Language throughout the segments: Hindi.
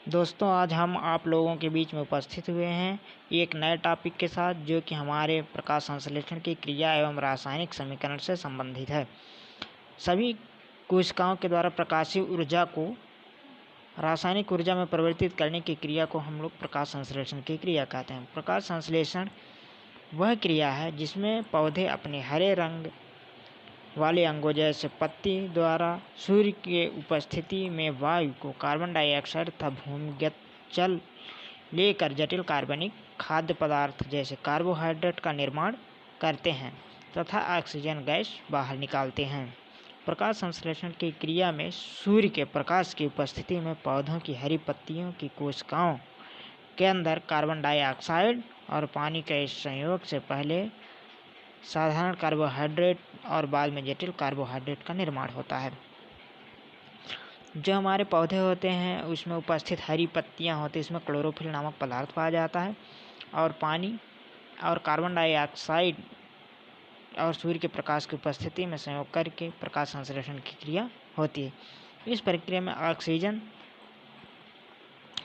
दोस्तों, आज हम आप लोगों के बीच में उपस्थित हुए हैं एक नए टॉपिक के साथ, जो कि हमारे प्रकाश संश्लेषण की क्रिया एवं रासायनिक समीकरण से संबंधित है। सभी कोशिकाओं के द्वारा प्रकाशीय ऊर्जा को रासायनिक ऊर्जा में परिवर्तित करने की क्रिया को हम लोग प्रकाश संश्लेषण की क्रिया कहते हैं। प्रकाश संश्लेषण वह क्रिया है जिसमें पौधे अपने हरे रंग वाले अंगों जैसे पत्ती द्वारा सूर्य के उपस्थिति में वायु को कार्बन डाइऑक्साइड तथा भूमिगत जल लेकर जटिल कार्बनिक खाद्य पदार्थ जैसे कार्बोहाइड्रेट का निर्माण करते हैं तथा ऑक्सीजन गैस बाहर निकालते हैं। प्रकाश संश्लेषण की क्रिया में सूर्य के प्रकाश की उपस्थिति में पौधों की हरी पत्तियों की कोशिकाओं के अंदर कार्बन डाइऑक्साइड और पानी के इस संयोग से पहले साधारण कार्बोहाइड्रेट और बाद में जटिल कार्बोहाइड्रेट का निर्माण होता है। जो हमारे पौधे होते हैं उसमें उपस्थित हरी पत्तियां होती हैं, इसमें क्लोरोफिल नामक पदार्थ पाया जाता है और पानी और कार्बन डाइऑक्साइड और सूर्य के प्रकाश की उपस्थिति में संयोग करके प्रकाश संश्लेषण की क्रिया होती है। इस प्रक्रिया में ऑक्सीजन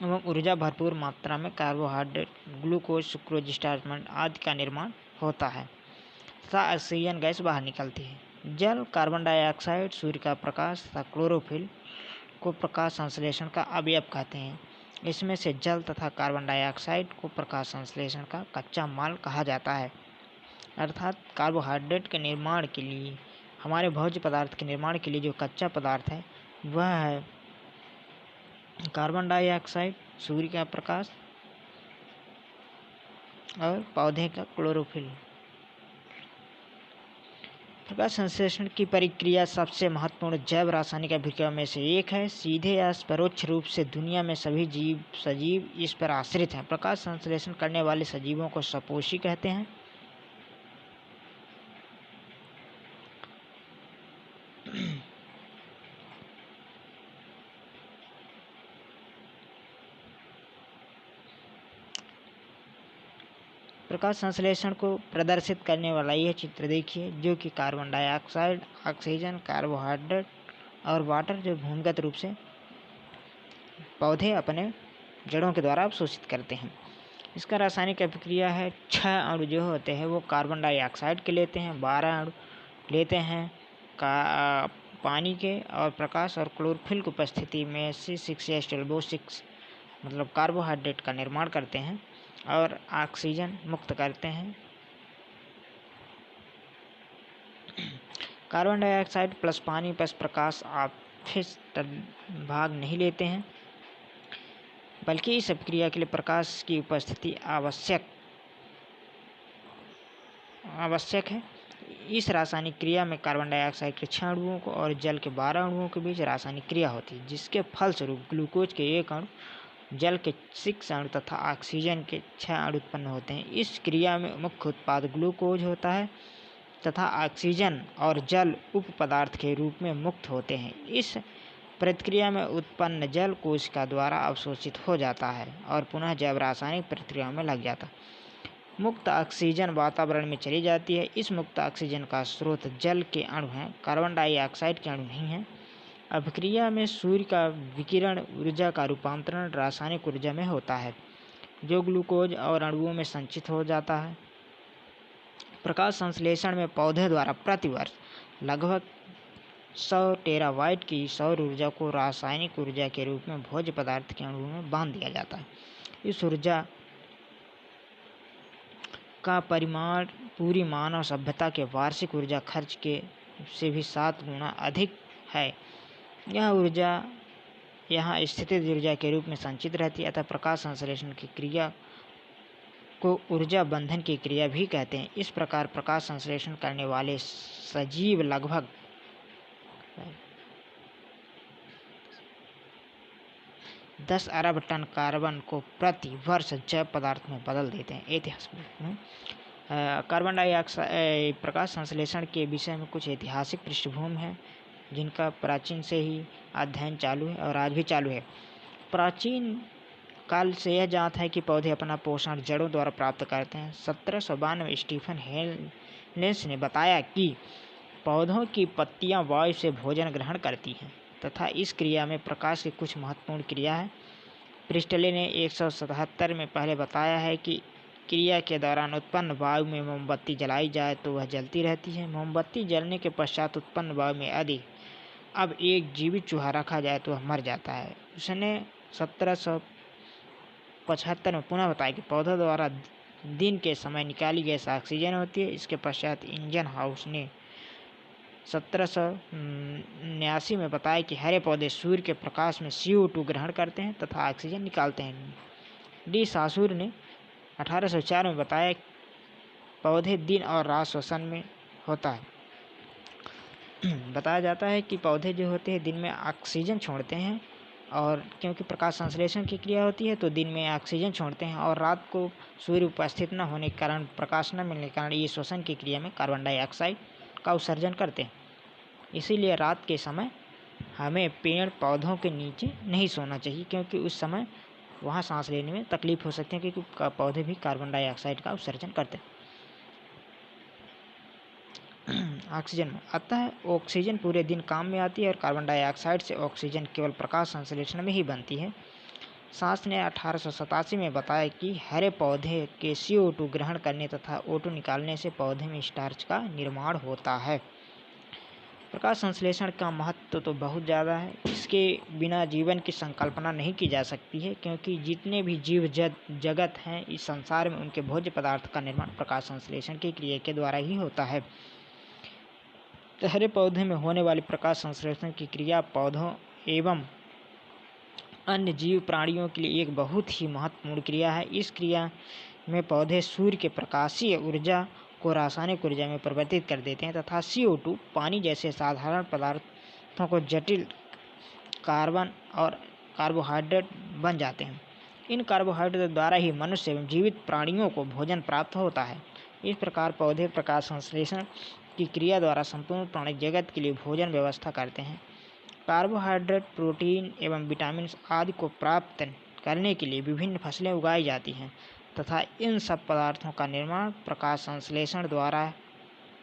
एवं ऊर्जा भरपूर मात्रा में कार्बोहाइड्रेट, ग्लूकोज, सुक्रोज, स्टार्च आदि का निर्माण होता है तथा ऑक्सीजन गैस बाहर निकलती है। जल, कार्बन डाइऑक्साइड, सूर्य का प्रकाश तथा क्लोरोफिल को प्रकाश संश्लेषण का अवयव कहते हैं। इसमें से जल तथा कार्बन डाइऑक्साइड को प्रकाश संश्लेषण का कच्चा माल कहा जाता है। अर्थात कार्बोहाइड्रेट के निर्माण के लिए, हमारे भोज्य पदार्थ के निर्माण के लिए जो कच्चा पदार्थ है वह है कार्बन डाइऑक्साइड, सूर्य का प्रकाश और पौधे का क्लोरोफिल। प्रकाश संश्लेषण की प्रक्रिया सबसे महत्वपूर्ण जैव रासायनिक अभिक्रिया में से एक है। सीधे या परोक्ष रूप से दुनिया में सभी सजीव इस पर आश्रित हैं। प्रकाश संश्लेषण करने वाले सजीवों को सपोषी कहते हैं। प्रकाश संश्लेषण को प्रदर्शित करने वाला यह चित्र देखिए, जो कि कार्बन डाइऑक्साइड, ऑक्सीजन, कार्बोहाइड्रेट और वाटर जो भूमिगत रूप से पौधे अपने जड़ों के द्वारा अवशोषित करते हैं। इसका रासायनिक अभिक्रिया है। 6 अणु जो होते हैं वो कार्बन डाइऑक्साइड के लेते हैं, 12 अणु लेते हैं पानी के और प्रकाश और क्लोरोफिल की उपस्थिति में C6H12O6 मतलब कार्बोहाइड्रेट का निर्माण करते हैं और ऑक्सीजन मुक्त करते हैं। कार्बन डाइऑक्साइड प्लस पानी प्लस प्रकाश आपस भाग नहीं लेते हैं, बल्कि इस अभिक्रिया के लिए प्रकाश की उपस्थिति आवश्यक है। इस रासायनिक क्रिया में कार्बन डाइऑक्साइड के 6 अणुओं को और जल के 12 अणुओं के बीच रासायनिक क्रिया होती है, जिसके फलस्वरूप ग्लूकोज के 1 अणु, जल के 6 अणु तथा ऑक्सीजन के 6 अणु उत्पन्न होते हैं। इस क्रिया में मुख्य उत्पाद ग्लूकोज होता है तथा ऑक्सीजन और जल उप पदार्थ के रूप में मुक्त होते हैं। इस प्रक्रिया में उत्पन्न जल कोशिका द्वारा अवशोषित हो जाता है और पुनः जैव रासायनिक प्रक्रिया में लग जाता है। मुक्त ऑक्सीजन वातावरण में चली जाती है। इस मुक्त ऑक्सीजन का स्रोत जल के अणु हैं, कार्बन डाइऑक्साइड के अणु नहीं हैं। अभिक्रिया में सूर्य का विकिरण ऊर्जा का रूपांतरण रासायनिक ऊर्जा में होता है, जो ग्लूकोज और अणुओं में संचित हो जाता है। प्रकाश संश्लेषण में पौधे द्वारा प्रतिवर्ष लगभग 100 टेरावाट की सौर ऊर्जा को रासायनिक ऊर्जा के रूप में भोज्य पदार्थ के अणुओं में बांध दिया जाता है। इस ऊर्जा का परिमाण पूरी मानव सभ्यता के वार्षिक ऊर्जा खर्च के से भी 7 गुना अधिक है। यह ऊर्जा यहाँ स्थितिज ऊर्जा के रूप में संचित रहती है, अतः प्रकाश संश्लेषण की क्रिया को ऊर्जा बंधन की क्रिया भी कहते हैं। इस प्रकार प्रकाश संश्लेषण करने वाले सजीव लगभग 10 अरब टन कार्बन को प्रति वर्ष जैव पदार्थ में बदल देते हैं। इतिहास में कार्बन डाइऑक्साइड प्रकाश संश्लेषण के विषय में कुछ ऐतिहासिक पृष्ठभूमि है, जिनका प्राचीन से ही अध्ययन चालू है और आज भी चालू है। प्राचीन काल से यह ज्ञात है कि पौधे अपना पोषण जड़ों द्वारा प्राप्त करते हैं। 1792 में स्टीफन हेलेस ने बताया कि पौधों की पत्तियां वायु से भोजन ग्रहण करती हैं तथा इस क्रिया में प्रकाश की कुछ महत्वपूर्ण क्रिया है। प्रिस्टले ने 177 में पहले बताया है कि क्रिया के दौरान उत्पन्न वायु में मोमबत्ती जलाई जाए तो वह जलती रहती है। मोमबत्ती जलने के पश्चात उत्पन्न वायु में यदि अब एक जीवित चूहा रखा जाए तो वह मर जाता है। उसने 1775 में पुनः बताया कि पौधों द्वारा दिन के समय निकाली गैस ऑक्सीजन होती है। इसके पश्चात इंजन हाउस ने 1779 में बताया कि हरे पौधे सूर्य के प्रकाश में CO2 ग्रहण करते हैं तथा ऑक्सीजन निकालते हैं। डी सासुर ने 1804 में बताया पौधे दिन और रात श्वसन में होता है। बताया जाता है कि पौधे जो होते हैं दिन में ऑक्सीजन छोड़ते हैं, और क्योंकि प्रकाश संश्लेषण की क्रिया होती है तो दिन में ऑक्सीजन छोड़ते हैं, और रात को सूर्य उपस्थित न होने के कारण, प्रकाश न मिलने के कारण ये श्वसन की क्रिया में कार्बन डाइऑक्साइड का उत्सर्जन करते हैं। इसीलिए रात के समय हमें पेड़ पौधों के नीचे नहीं सोना चाहिए, क्योंकि उस समय वहाँ सांस लेने में तकलीफ हो सकती है, क्योंकि पौधे भी कार्बन डाइऑक्साइड का उत्सर्जन करते हैं। ऑक्सीजन में अतः ऑक्सीजन पूरे दिन काम में आती है, और कार्बन डाइऑक्साइड से ऑक्सीजन केवल प्रकाश संश्लेषण में ही बनती है। सांस ने 1887 में बताया कि हरे पौधे के CO2 ग्रहण करने तथा O2 निकालने से पौधे में स्टार्च का निर्माण होता है। प्रकाश संश्लेषण का महत्व तो बहुत ज़्यादा है। इसके बिना जीवन की संकल्पना नहीं की जा सकती है, क्योंकि जितने भी जीव जगत हैं इस संसार में, उनके भोज्य पदार्थ का निर्माण प्रकाश संश्लेषण की क्रिया के द्वारा ही होता है। हरे पौधे में होने वाली प्रकाश संश्लेषण की क्रिया पौधों एवं अन्य जीव प्राणियों के लिए एक बहुत ही महत्वपूर्ण क्रिया है। इस क्रिया में पौधे सूर्य के प्रकाशीय ऊर्जा को रासायनिक ऊर्जा में परिवर्तित कर देते हैं तथा CO2 पानी जैसे साधारण पदार्थों को जटिल कार्बन और कार्बोहाइड्रेट बन जाते हैं। इन कार्बोहाइड्रेट द्वारा ही मनुष्य एवं जीवित प्राणियों को भोजन प्राप्त होता है। इस प्रकार पौधे प्रकाश संश्लेषण की क्रिया द्वारा संपूर्ण प्राणी जगत के लिए भोजन व्यवस्था करते हैं। कार्बोहाइड्रेट, प्रोटीन एवं विटामिन आदि को प्राप्त करने के लिए विभिन्न फसलें उगाई जाती हैं तथा इन सब पदार्थों का निर्माण प्रकाश संश्लेषण द्वारा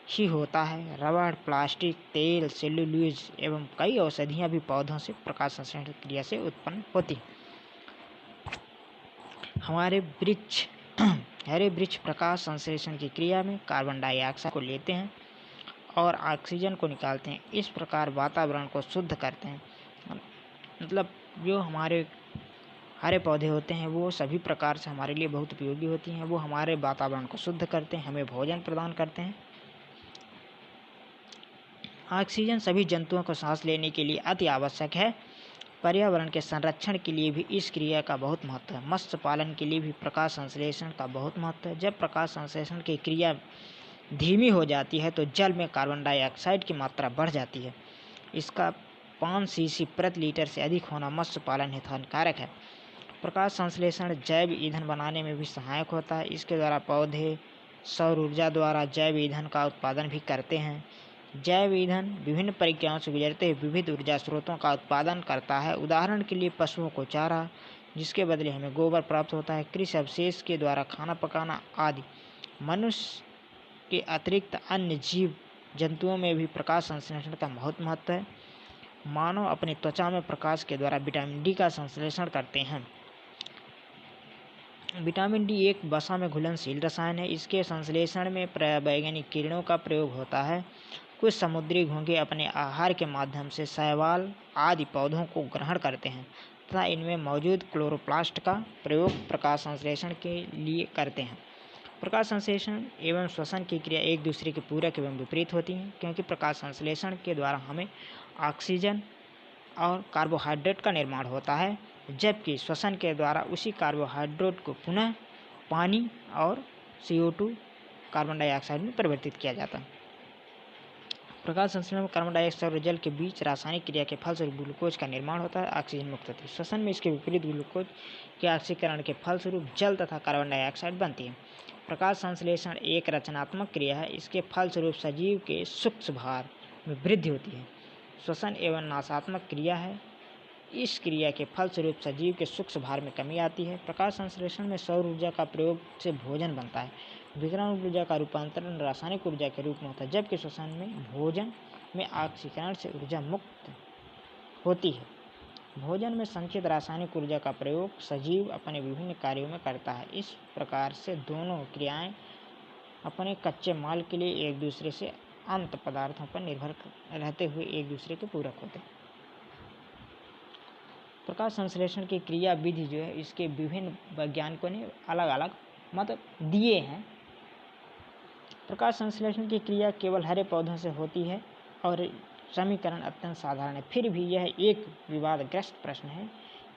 ही होता है। रबड़, प्लास्टिक, तेल, सेल्यूलोज एवं कई औषधियाँ भी पौधों से प्रकाश संश्लेषण क्रिया से उत्पन्न होती हैं। हरे वृक्ष प्रकाश संश्लेषण की क्रिया में कार्बन डाइऑक्साइड को लेते हैं और ऑक्सीजन को निकालते हैं। इस प्रकार वातावरण को शुद्ध करते हैं। मतलब जो हमारे हरे पौधे होते हैं वो सभी प्रकार से हमारे लिए बहुत उपयोगी होती हैं। वो हमारे वातावरण को शुद्ध करते हैं, हमें भोजन प्रदान करते हैं। ऑक्सीजन सभी जंतुओं को सांस लेने के लिए अति आवश्यक है। पर्यावरण के संरक्षण के लिए भी इस क्रिया का बहुत महत्व है। मत्स्य पालन के लिए भी प्रकाश संश्लेषण का बहुत महत्व है। जब प्रकाश संश्लेषण की क्रिया धीमी हो जाती है तो जल में कार्बन डाइऑक्साइड की मात्रा बढ़ जाती है। इसका 5 cc प्रति लीटर से अधिक होना मत्स्य पालन हेतु हानिकारक है। प्रकाश संश्लेषण जैव ईंधन बनाने में भी सहायक होता है। इसके द्वारा पौधे सौर ऊर्जा द्वारा जैव ईंधन का उत्पादन भी करते हैं। जैव ईंधन विभिन्न प्रक्रियाओं से गुजरते हुए विविध ऊर्जा स्रोतों का उत्पादन करता है। उदाहरण के लिए पशुओं को चारा, जिसके बदले हमें गोबर प्राप्त होता है, कृषि अवशेष के द्वारा खाना पकाना आदि। मनुष्य के अतिरिक्त अन्य जीव जंतुओं में भी प्रकाश संश्लेषण का बहुत महत्व है। मानव अपनी त्वचा में प्रकाश के द्वारा विटामिन डी का संश्लेषण करते हैं। विटामिन डी एक वसा में घुलनशील रसायन है। इसके संश्लेषण में वैज्ञानिक किरणों का प्रयोग होता है। कुछ समुद्री घोंघे अपने आहार के माध्यम से शैवाल आदि पौधों को ग्रहण करते हैं तथा इनमें मौजूद क्लोरोप्लास्ट का प्रयोग प्रकाश संश्लेषण के लिए करते हैं। प्रकाश संश्लेषण एवं श्वसन की क्रिया एक दूसरे के पूरक एवं विपरीत होती हैं, क्योंकि प्रकाश संश्लेषण के द्वारा हमें ऑक्सीजन और कार्बोहाइड्रेट का निर्माण होता है, जबकि श्वसन के द्वारा उसी कार्बोहाइड्रेट को पुनः पानी और CO2 कार्बन डाइऑक्साइड में परिवर्तित किया जाता है। प्रकाश संश्लेषण में कार्बन डाइऑक्साइड और जल के बीच रासायनिक क्रिया के फलस्वरूप ग्लूकोज का निर्माण होता है, ऑक्सीजन मुक्त होती है। श्वसन में इसके विपरीत ग्लूकोज के ऑक्सीकरण के फलस्वरूप जल तथा कार्बन डाइऑक्साइड बनती है। प्रकाश संश्लेषण एक रचनात्मक क्रिया है। इसके फलस्वरूप सजीव के सूक्ष्म भार में वृद्धि होती है। श्वसन एवं नाशात्मक क्रिया है। इस क्रिया के फलस्वरूप सजीव के सूक्ष्म भार में कमी आती है। प्रकाश संश्लेषण में सौर ऊर्जा का प्रयोग से भोजन बनता है। विकिरण ऊर्जा का रूपांतरण रासायनिक ऊर्जा के रूप में होता है, जबकि श्वसन में भोजन में ऑक्सीकरण से ऊर्जा मुक्त होती है। भोजन में संचित रासायनिक ऊर्जा का प्रयोग सजीव अपने विभिन्न कार्यों में करता है। इस प्रकार से दोनों क्रियाएं अपने कच्चे माल के लिए एक दूसरे से अंत पदार्थों पर निर्भर रहते हुए एक दूसरे के पूरक होते हैं। प्रकाश संश्लेषण की क्रिया विधि जो है, इसके विभिन्न वैज्ञानिकों ने अलग अलग मत दिए हैं। प्रकाश संश्लेषण की क्रिया केवल हरे पौधों से होती है और समीकरण अत्यंत साधारण है। फिर भी यह एक विवादग्रस्त प्रश्न है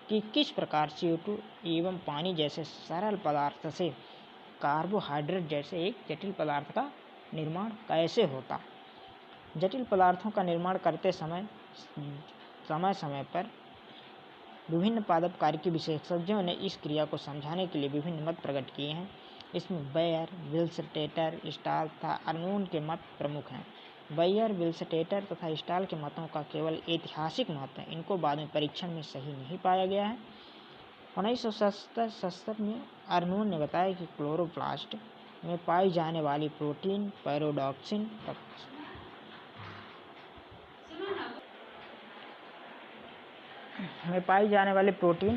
कि किस प्रकार CO2 एवं पानी जैसे सरल पदार्थ से कार्बोहाइड्रेट जैसे एक जटिल पदार्थ का निर्माण कैसे होता। जटिल पदार्थों का निर्माण करते समय समय पर विभिन्न पादपकारिकी विशेषज्ञों ने इस क्रिया को समझाने के लिए विभिन्न मत प्रकट किए हैं। इसमें बेयर, विल्सटेटर, स्टाल तथा अर्नून के मत प्रमुख हैं। बेयर, विल्सटेटर तथा स्टाल के मतों का केवल ऐतिहासिक महत्व है। इनको बाद में परीक्षण में सही नहीं पाया गया है। 1967 में अर्नून ने बताया कि क्लोरोप्लास्ट में पाई जाने वाली प्रोटीन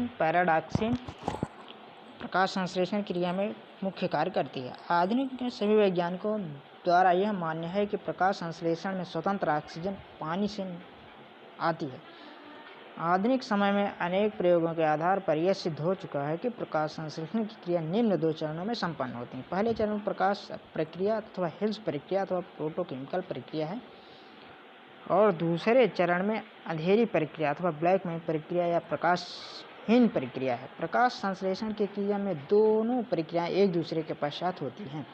पैराडॉक्सिन प्रकाश संश्लेषण क्रिया में मुख्य कार्य करती है। आधुनिक सभी वैज्ञानिकों द्वारा यह मान्य है कि प्रकाश संश्लेषण में स्वतंत्र ऑक्सीजन पानी से आती है। आधुनिक समय में अनेक प्रयोगों के आधार पर यह सिद्ध हो चुका है कि प्रकाश संश्लेषण की क्रिया निम्न 2 चरणों में संपन्न होती है। पहले चरण में प्रकाश प्रक्रिया अथवा हिल्स प्रक्रिया अथवा प्रोटोकेमिकल प्रक्रिया है और दूसरे चरण में अंधेरी प्रक्रिया अथवा ब्लैक मैन प्रक्रिया या प्रकाशहीन प्रक्रिया है। प्रकाश संश्लेषण की क्रिया में दोनों प्रक्रियाएं एक दूसरे के पश्चात होती हैं।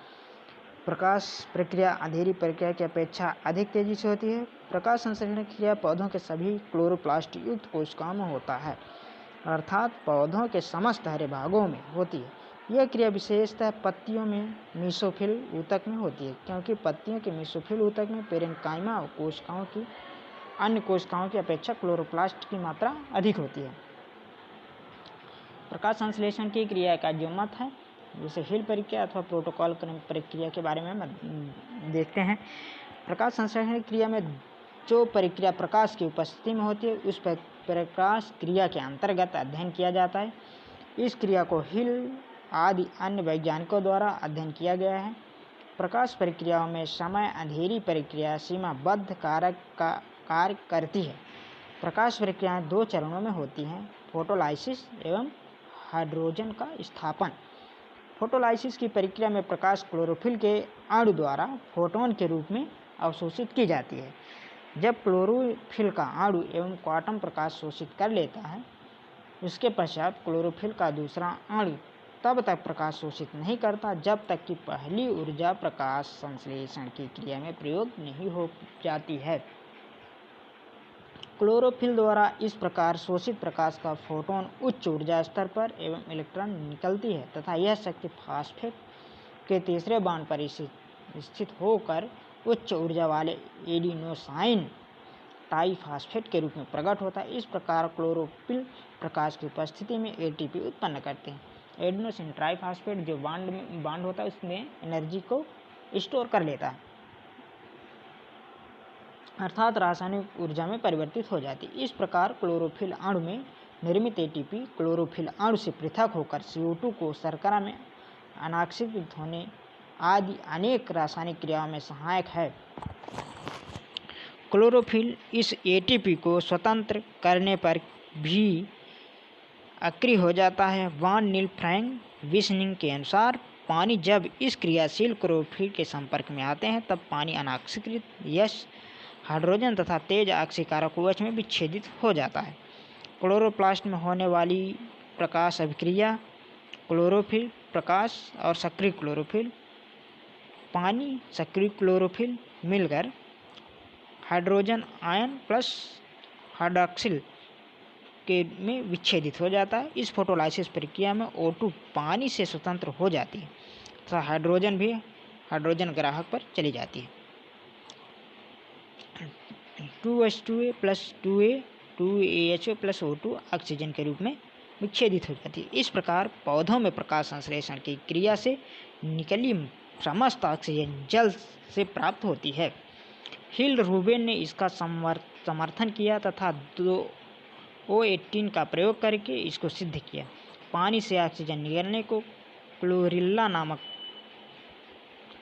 प्रकाश प्रक्रिया अंधेरी प्रक्रिया की अपेक्षा अधिक तेजी से होती है। प्रकाश संश्लेषण की क्रिया पौधों के सभी क्लोरोप्लास्ट युक्त कोशिकाओं में होता है, अर्थात पौधों के समस्त हरे भागों में होती है। यह क्रिया विशेषतः पत्तियों में मीसोफिल ऊतक में होती है, क्योंकि पत्तियों के मीसोफिल ऊतक में पेरेन्काइमा कोशिकाओं की अन्य कोशिकाओं की अपेक्षा क्लोरोप्लास्ट की मात्रा अधिक होती है। प्रकाश संश्लेषण की क्रिया का जो मत है, जैसे हिल प्रक्रिया अथवा प्रोटोकॉल प्रक्रिया के बारे में हम देखते हैं। प्रकाश संश्लेषण क्रिया में जो प्रक्रिया प्रकाश की उपस्थिति में होती है, उस प्रकाश क्रिया के अंतर्गत अध्ययन किया जाता है। इस क्रिया को हिल आदि अन्य वैज्ञानिकों द्वारा अध्ययन किया गया है। प्रकाश प्रक्रियाओं में समय अंधेरी प्रक्रिया सीमाबद्ध कारक का कार्य करती है। प्रकाश प्रक्रियाएं 2 चरणों में होती हैं, फोटोलाइसिस एवं हाइड्रोजन का स्थापन। फोटोलाइसिस की प्रक्रिया में प्रकाश क्लोरोफिल के अणु द्वारा फोटोन के रूप में अवशोषित की जाती है। जब क्लोरोफिल का अणु एवं क्वांटम प्रकाश शोषित कर लेता है, उसके पश्चात क्लोरोफिल का दूसरा अणु तब तक प्रकाश शोषित नहीं करता जब तक कि पहली ऊर्जा प्रकाश संश्लेषण की क्रिया में प्रयोग नहीं हो जाती है। क्लोरोफिल द्वारा इस प्रकार शोषित प्रकाश का फोटोन उच्च ऊर्जा स्तर पर एवं इलेक्ट्रॉन निकलती है तथा यह शक्ति फास्फेट के तीसरे बांड पर स्थित होकर उच्च ऊर्जा वाले एडिनोसाइन टाइफास्फेट के रूप में प्रकट होता है। इस प्रकार क्लोरोफिल प्रकाश की उपस्थिति में ATP उत्पन्न करते हैं। एडिनोसिन ट्राइफास्फेट जो बांड होता है, उसमें एनर्जी को स्टोर कर लेता है, अर्थात रासायनिक ऊर्जा में परिवर्तित हो जाती है। इस प्रकार क्लोरोफिल अणु में निर्मित ATP क्लोरोफिल अणु से पृथक होकर CO2 को शर्करा में अनाक्सीकृत होने आदि अनेक रासायनिक क्रियाओं में सहायक है। क्लोरोफिल इस ATP को स्वतंत्र करने पर भी अक्रिय हो जाता है। वान नील फ्रैंक विशनिंग के अनुसार पानी जब इस क्रियाशील क्लोरोफिल के संपर्क में आते हैं, तब पानी अनाक्सीकृत यश हाइड्रोजन तथा तेज ऑक्सीकारक OH में विच्छेदित हो जाता है। क्लोरोप्लास्ट में होने वाली प्रकाश अभिक्रिया क्लोरोफिल प्रकाश और सक्रिय क्लोरोफिल पानी सक्रिय क्लोरोफिल मिलकर हाइड्रोजन आयन प्लस हाइड्रॉक्सिल के में विच्छेदित हो जाता है। इस फोटोलाइसिस प्रक्रिया में O2 पानी से स्वतंत्र हो जाती है तथा हाइड्रोजन भी हाइड्रोजन ग्राहक पर चली जाती है। 2H2A plus 2A 2AHO plus O2 oxygen के रूप में विच्छेदित हो जाती है। इस प्रकार पौधों में प्रकाश संश्लेषण की क्रिया से निकली समस्त ऑक्सीजन जल से प्राप्त होती है। हिल रूबेन ने इसका समर्थन किया तथा O18 का प्रयोग करके इसको सिद्ध किया। पानी से ऑक्सीजन निकलने को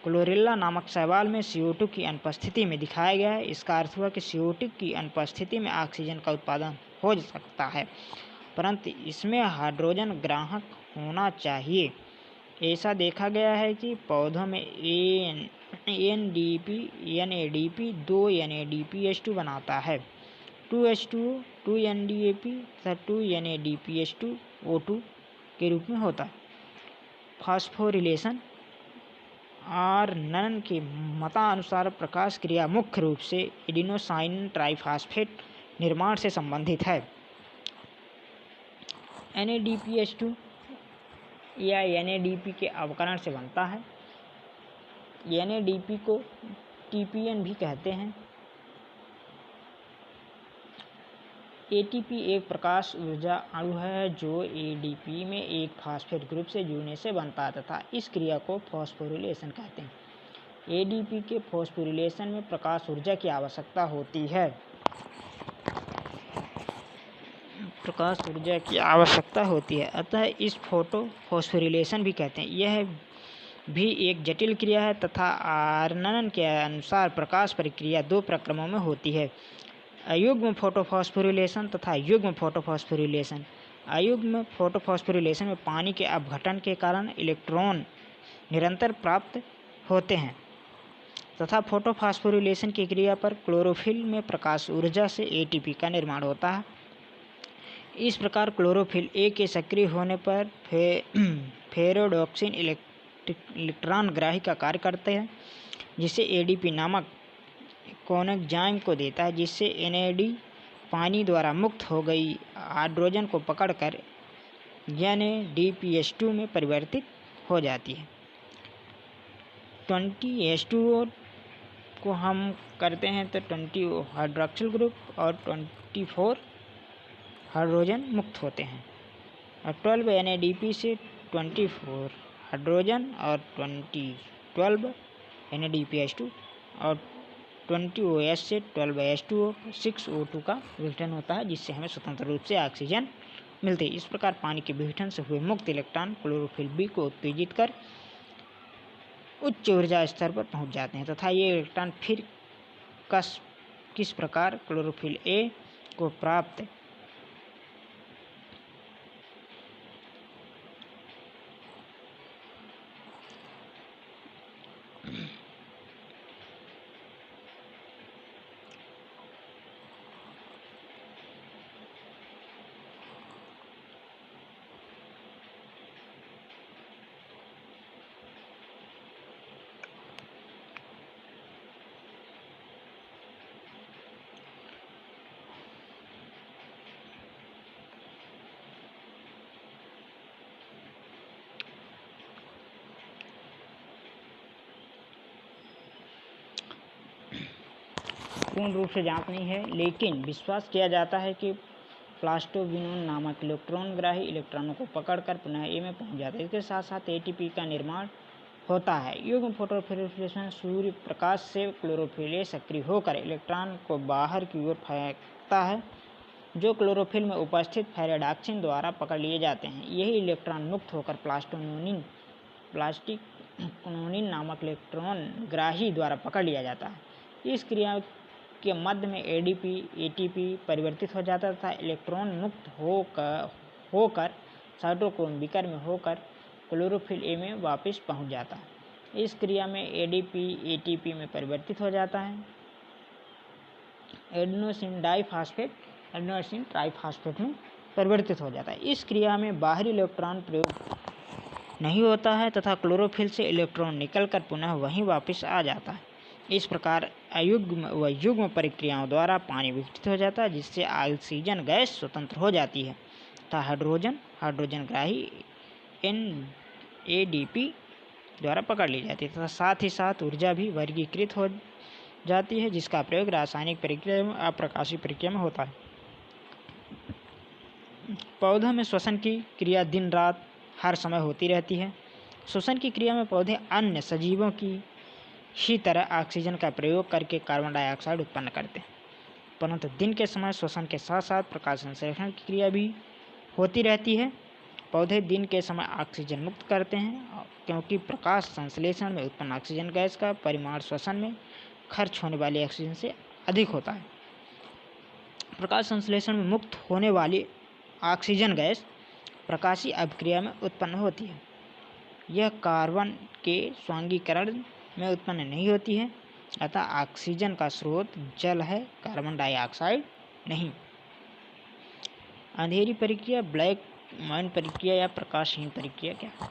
क्लोरिल्ला नामक शैवाल में CO2 की अनुपस्थिति में दिखाया गया है। इसका अर्थ हुआ कि CO2 की अनुपस्थिति में ऑक्सीजन का उत्पादन हो सकता है, परंतु इसमें हाइड्रोजन ग्राहक होना चाहिए। ऐसा देखा गया है कि पौधों में NADP 2 NADPH2 बनाता है। 2H2O 2 NDAP तथा 2 NADPH2 O2 के रूप में होता है। फास्फोरिलेशन आर्नन के मतानुसार प्रकाश क्रिया मुख्य रूप से एडिनोसाइन ट्राइफॉस्फेट निर्माण से संबंधित है। NADPH2 या NADP के अवकरण से बनता है। NADP को TPN भी कहते हैं। ATP एक प्रकाश ऊर्जा अणु है जो ADP में एक फास्फेट ग्रुप से जुड़ने से बनता है तथा इस क्रिया को फॉस्फोरिलेशन कहते हैं। ADP के फॉस्फोरिलेशन में प्रकाश ऊर्जा की आवश्यकता होती है। अतः इस फॉस्फोरिलेशन भी कहते हैं। यह भी एक जटिल क्रिया है तथा आर्नन के अनुसार प्रकाश प्रक्रिया 2 प्रक्रमों में होती है, अयुग्म फोटोफॉस्फोरिलेशन तथा युग्म फोटोफॉस्फोरिलेशन। अयुग्म फोटोफॉस्फोरिलेशन में पानी के अपघटन के कारण इलेक्ट्रॉन निरंतर प्राप्त होते हैं तथा फोटोफॉस्फोरिलेशन की क्रिया पर क्लोरोफिल में प्रकाश ऊर्जा से ATP का निर्माण होता है। इस प्रकार क्लोरोफिल A के सक्रिय होने पर फेरोडॉक्सिन इलेक्ट्रॉन ग्राही का कार्य करते हैं, जिसे ADP नामक कोएंजाइम को देता है, जिससे NAD पानी द्वारा मुक्त हो गई हाइड्रोजन को पकड़कर NADPH2 में परिवर्तित हो जाती है। 20H2O को हम करते हैं तो 20 हाइड्रोक्सिल ग्रुप और 24 हाइड्रोजन मुक्त होते हैं। और 12 NADP से 24 हाइड्रोजन और 12 NADPH2 और 20 OH से 12 H2O 6 O2 का विघटन होता है, जिससे हमें स्वतंत्र रूप से ऑक्सीजन मिलती है। इस प्रकार पानी के विघटन से हुए मुक्त इलेक्ट्रॉन क्लोरोफिल B को उत्तेजित कर उच्च ऊर्जा स्तर पर पहुंच जाते हैं तथा ये इलेक्ट्रॉन फिर किस प्रकार क्लोरोफिल A को प्राप्त पूर्ण रूप से जांच नहीं है, लेकिन विश्वास किया जाता है कि प्लास्टोबिनोन नामक इलेक्ट्रॉन ग्राही इलेक्ट्रॉनों को पकड़कर पुनः A में पहुंच जाता है। इसके साथ साथ ATP का निर्माण होता है। युग्म फोटोफॉस्फोरिलेशन सूर्य प्रकाश से क्लोरोफिल A सक्रिय होकर इलेक्ट्रॉन को बाहर की ओर फेंकता है, जो क्लोरोफिल में उपस्थित फेरेडॉक्सिन द्वारा पकड़ लिए जाते हैं। यही इलेक्ट्रॉन मुक्त होकर प्लास्टिकोनिन नामक इलेक्ट्रॉन ग्राही द्वारा पकड़ लिया जाता है। इस क्रिया के मध्य में ATP परिवर्तित हो जाता है तथा इलेक्ट्रॉन मुक्त होकर साइटोक्रोम बीकर में होकर क्लोरोफिल A में वापस पहुंच जाता है। इस क्रिया में ATP में परिवर्तित हो जाता है, एडेनोसिन ट्राइफॉस्फेट में परिवर्तित हो जाता है। इस क्रिया में बाहरी इलेक्ट्रॉन प्रयोग नहीं होता है तथा क्लोरोफिल से इलेक्ट्रॉन निकलकर पुनः वहीं वापस आ जाता है। इस प्रकार अयुग्म व युग्म प्रक्रियाओं द्वारा पानी विघटित हो जाता है, जिससे ऑक्सीजन गैस स्वतंत्र हो जाती है तथा हाइड्रोजन ग्राही NADP द्वारा पकड़ ली जाती है तथा साथ ही साथ ऊर्जा भी वर्गीकृत हो जाती है, जिसका प्रयोग रासायनिक प्रक्रिया एवं अप्रकाशीय प्रक्रिया में होता है। पौधों में श्वसन की क्रिया दिन रात हर समय होती रहती है। श्वसन की क्रिया में पौधे अन्य सजीवों की ही तरह ऑक्सीजन का प्रयोग करके कार्बन डाइऑक्साइड उत्पन्न करते हैं। परंतु दिन के समय श्वसन के साथ साथ प्रकाश संश्लेषण की क्रिया भी होती रहती है। पौधे दिन के समय ऑक्सीजन मुक्त करते हैं क्योंकि प्रकाश संश्लेषण में उत्पन्न ऑक्सीजन गैस का परिमाण श्वसन में खर्च होने वाली ऑक्सीजन से अधिक होता है। प्रकाश संश्लेषण में मुक्त होने वाली ऑक्सीजन गैस प्रकाशीय अभिक्रिया में उत्पन्न होती है। यह कार्बन के स्वांगीकरण में उत्पन्न नहीं होती है, अतः ऑक्सीजन का स्रोत जल है, कार्बन डाइऑक्साइड नहीं। अंधेरी प्रक्रिया, ब्लैक मैन प्रक्रिया या प्रकाशहीन प्रक्रिया क्या है?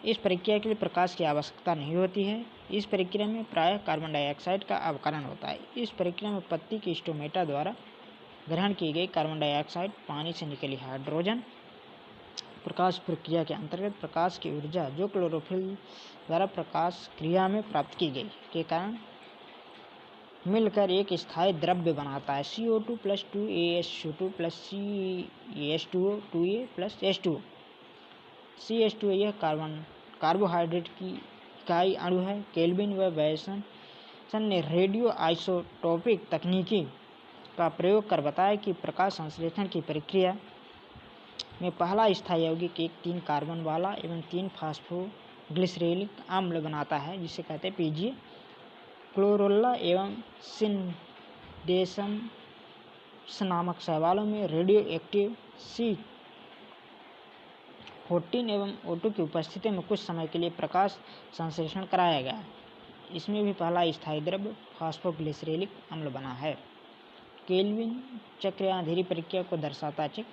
इस प्रक्रिया के लिए प्रकाश की आवश्यकता नहीं होती है। इस प्रक्रिया में प्रायः कार्बन डाइऑक्साइड का अवकरण होता है। इस प्रक्रिया में पत्ती के स्टोमेटा द्वारा ग्रहण की गई कार्बन डाइऑक्साइड, पानी से निकली हाइड्रोजन, प्रकाश प्रक्रिया के अंतर्गत प्रकाश की ऊर्जा जो क्लोरोफिल द्वारा प्रकाश क्रिया में प्राप्त की गई के कारण मिलकर एक स्थायी द्रव्य बनाता है, CO2 + 2AS2 + CH2O 2A + H2O। CH2O यह कार्बोहाइड्रेट की इकाई अणु है। केल्विन व वैल्सन ने रेडियो आइसोटोपिक तकनीकी का प्रयोग कर बताया कि प्रकाश संश्लेषण की प्रक्रिया में पहला स्थायी यौगिक एक 3 कार्बन वाला एवं 3 फास्फोग्लिसरेलिक अम्ल बनाता है, जिसे कहते हैं PGA। क्लोरोला एवं सिंडेसम नामक शैवालों में रेडियो एक्टिव C14 एवं O2 की उपस्थिति में कुछ समय के लिए प्रकाश संश्लेषण कराया गया है। इसमें भी पहला स्थायी द्रव्य फास्फोग्लिसरेलिक अम्ल बना है। केल्विन चक्र या अंधेरी प्रक्रिया को दर्शाता चक्र।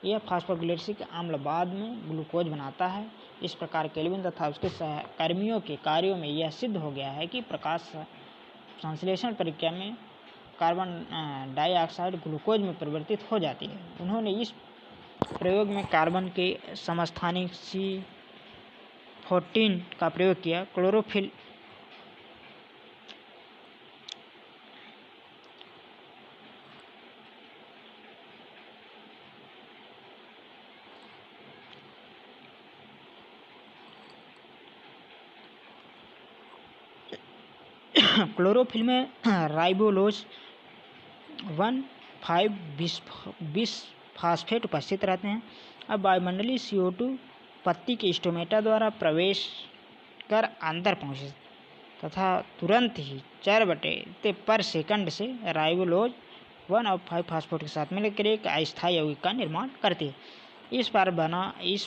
यह फास्फोग्लिसरिक अम्ल बाद में ग्लूकोज बनाता है। इस प्रकार केल्विन तथा उसके सहकर्मियों के कार्यों में यह सिद्ध हो गया है कि प्रकाश संश्लेषण प्रक्रिया में कार्बन डाइऑक्साइड ग्लूकोज में परिवर्तित हो जाती है। उन्होंने इस प्रयोग में कार्बन के समस्थानिक C14 का प्रयोग किया। क्लोरोफिल क्लोरोफिल में राइबोलोज 1,5-बिसफास्फेट उपस्थित रहते हैं। अब वायुमंडलीय CO2 पत्ती के स्टोमेटा द्वारा प्रवेश कर अंदर पहुँचे तथा तुरंत ही 4/पर-सेकंड से राइबोलोज 1 और 5-फास्फेट के साथ मिलकर एक अस्थायी यौगिक का निर्माण करती है। इस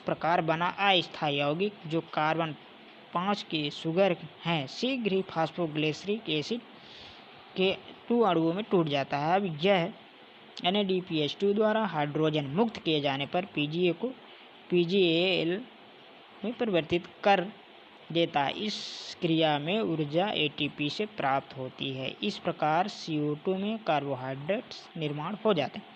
प्रकार बना अस्थायी यौगिक जो कार्बन 5 के शुगर हैं, शीघ्र ही फास्फोग्लिसरिक एसिड के 2 अणुओं में टूट जाता है। अब यह NADPH2 द्वारा हाइड्रोजन मुक्त किए जाने पर PGA को PGAL में परिवर्तित कर देता है। इस क्रिया में ऊर्जा ATP से प्राप्त होती है। इस प्रकार CO2 में कार्बोहाइड्रेट्स निर्माण हो जाते हैं।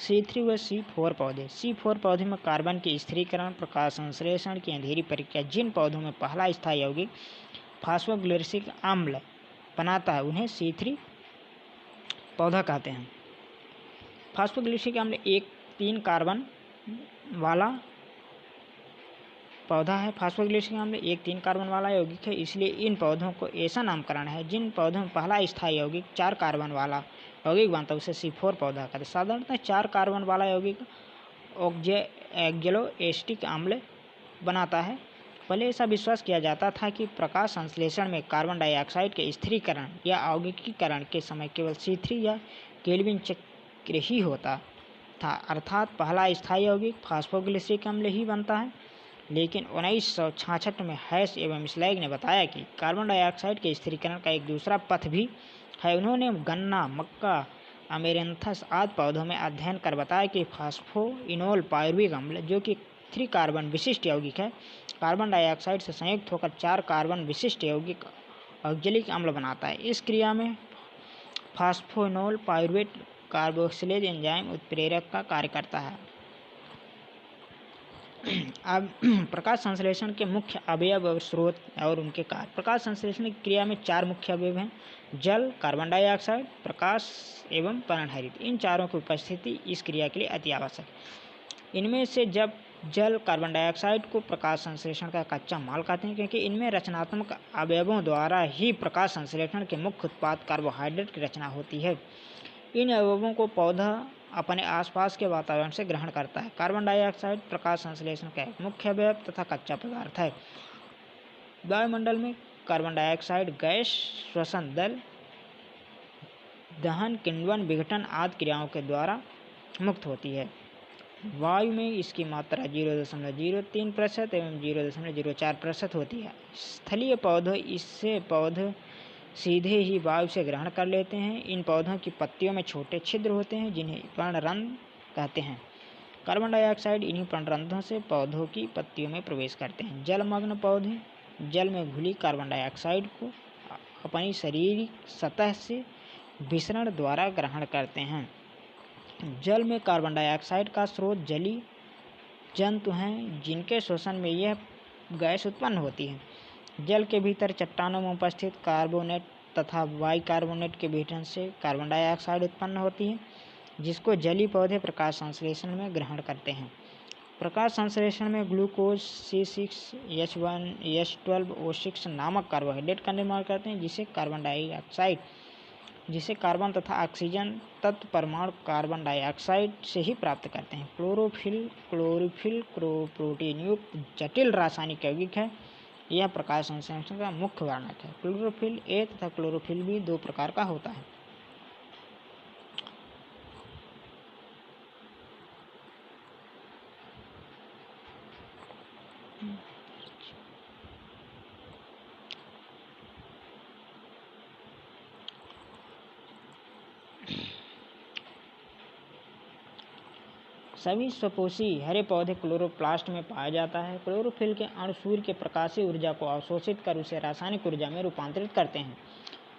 C3 व C4 पौधे। C4 पौधे में कार्बन के स्थिरीकरण, प्रकाश संश्लेषण की अंधेरी प्रक्रिया जिन पौधों में पहला स्थायी यौगिक फास्फोग्लिसरिक अम्ल बनाता है उन्हें C3 पौधा कहते हैं। फास्फोग्लिसरिक अम्ल एक 3 कार्बन वाला पौधा है। फास्फोग्लिसरिक अम्ल एक 3 कार्बन वाला यौगिक है, इसलिए इन पौधों को ऐसा नामकरण है जिन पौधों में पहला स्थायी यौगिक 4 कार्बन वाला यौगिक बनता है उसे C4 पौधा कहते हैं। साधारणतः 4 कार्बन वाला यौगिक ऑक्जेलोएसिटिक अम्ल बनाता है। पहले ऐसा विश्वास किया जाता था कि प्रकाश संश्लेषण में कार्बन डाइऑक्साइड के स्थिरीकरण या यौगिकीकरण के समय केवल C3 या केल्विन चक्र ही होता था, अर्थात पहला स्थायी यौगिक फास्फोग्लिसरिक अम्ल ही बनता है। लेकिन 1966 में हैस एवं स्लैग ने बताया कि कार्बन डाइऑक्साइड के स्थिरीकरण का एक दूसरा पथ भी है। उन्होंने गन्ना, मक्का, अमेरेंथस आदि पौधों में अध्ययन कर बताया कि फास्फोइनोल पायरुविक अम्ल जो कि 3 कार्बन विशिष्ट यौगिक है, कार्बन डाइऑक्साइड से संयुक्त होकर 4 कार्बन विशिष्ट यौगिक ऑक्जेलिक अम्ल बनाता है। इस क्रिया में फास्फोइनोल पायरुवेट कार्बोक्सिलेज एंजाइम उत्प्रेरक का कार्य करता है। अब प्रकाश संश्लेषण के मुख्य अवयव और स्रोत और उनके कार्य। प्रकाश संश्लेषण की क्रिया में 4 मुख्य अवयव हैं: जल, कार्बन डाइऑक्साइड, प्रकाश एवं पर्णहरित। इन चारों की उपस्थिति इस क्रिया के लिए अति आवश्यक है। इनमें से जब जल, कार्बन डाइऑक्साइड को प्रकाश संश्लेषण का कच्चा माल कहते हैं, क्योंकि इनमें रचनात्मक अवयवों द्वारा ही प्रकाश संश्लेषण के मुख्य उत्पाद कार्बोहाइड्रेट की रचना होती है। इन अवयवों को पौधा अपने आसपास के वातावरण से ग्रहण करता है। कार्बन डाइऑक्साइड प्रकाश संश्लेषण का एक मुख्य अवयव तथा कच्चा पदार्थ है। वायुमंडल में कार्बन डाइऑक्साइड गैस श्वसन दहन, किण्वन, विघटन आदि क्रियाओं के द्वारा मुक्त होती है। वायु में इसकी मात्रा 0.03% एवं 0.04% होती है। स्थलीय पौधे सीधे ही वायु से ग्रहण कर लेते हैं। इन पौधों की पत्तियों में छोटे छिद्र होते हैं जिन्हें पर्णरंध्र कहते हैं। कार्बन डाइऑक्साइड इन्हीं पर्णरंध्रों से पौधों की पत्तियों में प्रवेश करते हैं। जलमग्न पौधे जल में घुली कार्बन डाइऑक्साइड को अपनी शारीरिक सतह से विसरण द्वारा ग्रहण करते हैं। जल में कार्बन डाइऑक्साइड का स्रोत जलीय जंतु हैं जिनके श्वसन में यह गैस उत्पन्न होती है। जल के भीतर चट्टानों में उपस्थित कार्बोनेट तथा बाइकार्बोनेट के विघटन से कार्बन डाइऑक्साइड उत्पन्न होती है, जिसको जलीय पौधे प्रकाश संश्लेषण में ग्रहण करते हैं। प्रकाश संश्लेषण में ग्लूकोज C6H12O6 नामक कार्बोहाइड्रेट का निर्माण करते हैं, जिसे कार्बन तथा ऑक्सीजन तत्व परमाणु कार्बन डाइऑक्साइड से ही प्राप्त करते हैं। क्लोरोफिल प्रोटीन युक्त जटिल रासायनिक यौगिक है। यह प्रकाश संश्लेषण का मुख्य वर्णक है। क्लोरोफिल ए तथा क्लोरोफिल बी दो प्रकार का होता है। सभी स्वपोषी हरे पौधे क्लोरोप्लास्ट में पाया जाता है। क्लोरोफिल के अणु सूर्य के प्रकाशीय ऊर्जा को अवशोषित कर उसे रासायनिक ऊर्जा में रूपांतरित करते हैं।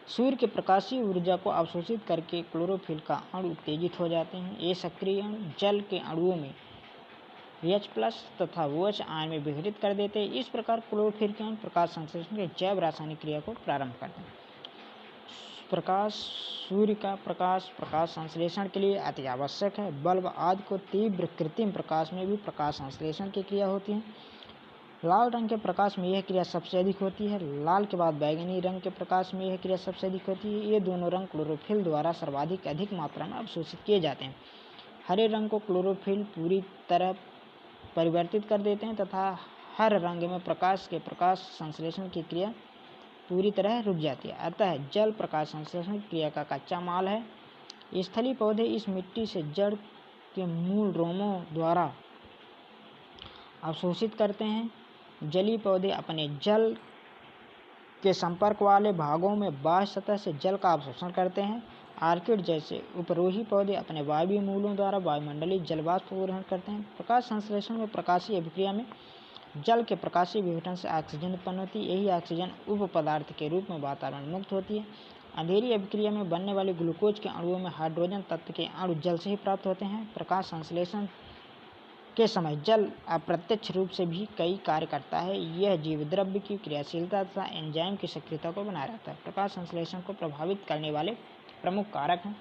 सूर्य के प्रकाशीय ऊर्जा को अवशोषित करके क्लोरोफिल का अणु उत्तेजित हो जाते हैं। ये सक्रिय अणु जल के अणुओं में H+ तथा OH आयन में विघटित कर देते हैं। इस प्रकार क्लोरोफिल के अणु प्रकाश संश्लेषण के जैव रासायनिक क्रिया को प्रारंभ करते हैं। सूर्य का प्रकाश संश्लेषण के लिए अति आवश्यक है। बल्ब आदि को तीव्र कृत्रिम प्रकाश में भी प्रकाश संश्लेषण की क्रिया होती है। लाल रंग के प्रकाश में यह क्रिया सबसे अधिक होती है। लाल के बाद बैगनी रंग के प्रकाश में यह क्रिया सबसे अधिक होती है। ये दोनों रंग क्लोरोफिल द्वारा सर्वाधिक अधिक मात्रा में अवशोषित किए जाते हैं। हरे रंग को क्लोरोफिल पूरी तरह परिवर्तित कर देते हैं तथा हर रंग में प्रकाश संश्लेषण की क्रिया पूरी तरह रुक जाती है। अतः जल प्रकाश संश्लेषण क्रिया का कच्चा माल है। स्थलीय पौधे इस मिट्टी से जड़ के मूल रोमों द्वारा अवशोषित करते हैं। जलीय पौधे अपने जल के संपर्क वाले भागों में बाह्य सतह से जल का अवशोषण करते हैं। आर्किड जैसे उपरोही पौधे अपने वायवीय मूलों द्वारा वायुमंडलीय जलवाष्प को ग्रहण करते हैं। प्रकाश संश्लेषण में प्रकाशीय अभिक्रिया में जल के प्रकाशीय विघटन से ऑक्सीजन उत्पन्न होती है। यही ऑक्सीजन उप पदार्थ के रूप में वातावरण में मुक्त होती है। अंधेरी अभिक्रिया में बनने वाले ग्लूकोज के अणुओं में हाइड्रोजन तत्व के अणु जल से ही प्राप्त होते हैं। प्रकाश संश्लेषण के समय जल अप्रत्यक्ष रूप से भी कई कार्य करता है। यह जीवद्रव्य की क्रियाशीलता तथा एंजाइम की सक्रियता को बनाए रखता है। प्रकाश संश्लेषण को प्रभावित करने वाले प्रमुख कारक हैं।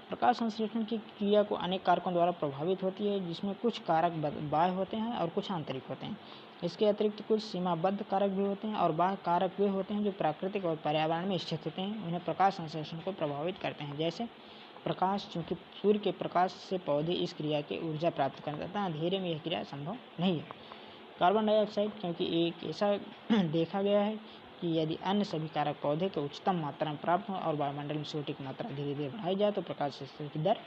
प्रकाश संश्लेषण की क्रिया को अनेक कारकों द्वारा प्रभावित होती है, जिसमें कुछ कारक बाह्य होते हैं और कुछ आंतरिक होते हैं। इसके अतिरिक्त कुछ सीमाबद्ध कारक भी होते हैं और बाह्य कारक वे होते हैं जो प्राकृतिक और पर्यावरण में स्थित होते हैं। उन्हें प्रकाश संश्लेषण को प्रभावित करते हैं। जैसे प्रकाश, चूँकि सूर्य के प्रकाश से पौधे इस क्रिया की ऊर्जा प्राप्त करते हैं, अंधेरे में यह क्रिया संभव नहीं है। कार्बन डाइऑक्साइड, क्योंकि एक ऐसा देखा गया है कि यदि अन्य सभी कारक पौधे को उच्चतम मात्रा में प्राप्त हो और वायुमंडल में CO2 की मात्रा धीरे धीरे बढ़ाई जाए तो प्रकाश संश्लेषण की दर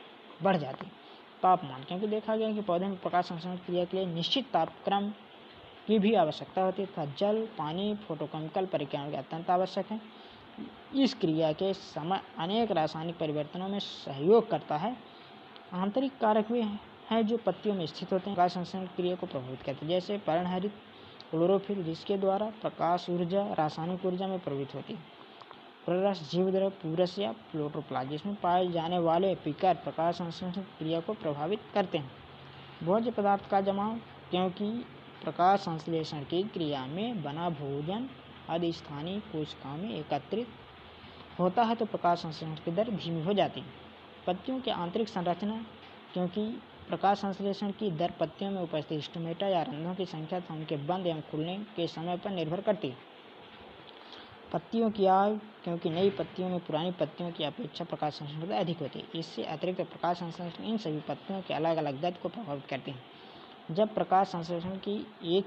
बढ़ जाती है। तापमान, क्योंकि देखा गया है कि पौधे में प्रकाश संश्लेषण क्रिया के लिए निश्चित तापक्रम की भी आवश्यकता होती है तथा जल, पानी, फोटोकेमिकल प्रक्रियाओं के अत्यंत आवश्यक है। इस क्रिया के समय अनेक रासायनिक परिवर्तनों में सहयोग करता है। आंतरिक कारक वे हैं जो पत्तियों में स्थित होते हैं, प्रकाश संश्लेषण क्रिया को प्रभावित करते हैं। जैसे पर्णहरित क्लोरोफिल, जिसके द्वारा प्रकाश ऊर्जा रासायनिक ऊर्जा में प्रवृत्त होती है। प्ररस जीवद्रव्य पूरस या प्रोटोप्लास्ट, जिसमें पाए जाने वाले पिकर प्रकाश संश्लेषण क्रिया को प्रभावित करते हैं। भोज्य पदार्थ का जमाव, क्योंकि प्रकाश संश्लेषण की क्रिया में बना भोजन अधिस्थानीय कोशिकाओं में एकत्रित होता है तो प्रकाश संश्लेषण की दर धीमी हो जाती है। पत्तियों की आंतरिक संरचना, क्योंकि प्रकाश संश्लेषण की दर पत्तियों में उपस्थित स्टोमेटा या रंध्रों की संख्या तथा उनके बंद एवं खुलने के समय पर निर्भर करती है। पत्तियों की आयु, क्योंकि नई पत्तियों में पुरानी पत्तियों की अपेक्षा प्रकाश संश्लेषण अधिक होती है। इससे अतिरिक्त प्रकाश संश्लेषण इन सभी पत्तियों के अलग अलग गति को प्रभावित करते हैं। जब प्रकाश संश्लेषण की एक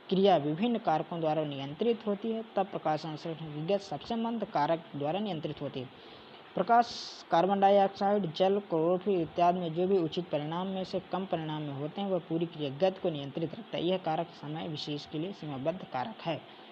क्रिया विभिन्न कारकों द्वारा नियंत्रित होती है, तब प्रकाश संश्लेषण की गति सबसे मंद कारक द्वारा नियंत्रित होती है। प्रकाश कार्बन डाइऑक्साइड, जल, क्लोरोफिल इत्यादि में जो भी उचित परिणाम में से कम परिणाम में होते हैं, वह पूरी क्रिया गति को नियंत्रित रखता है। यह कारक समय विशेष के लिए सीमाबद्ध कारक है।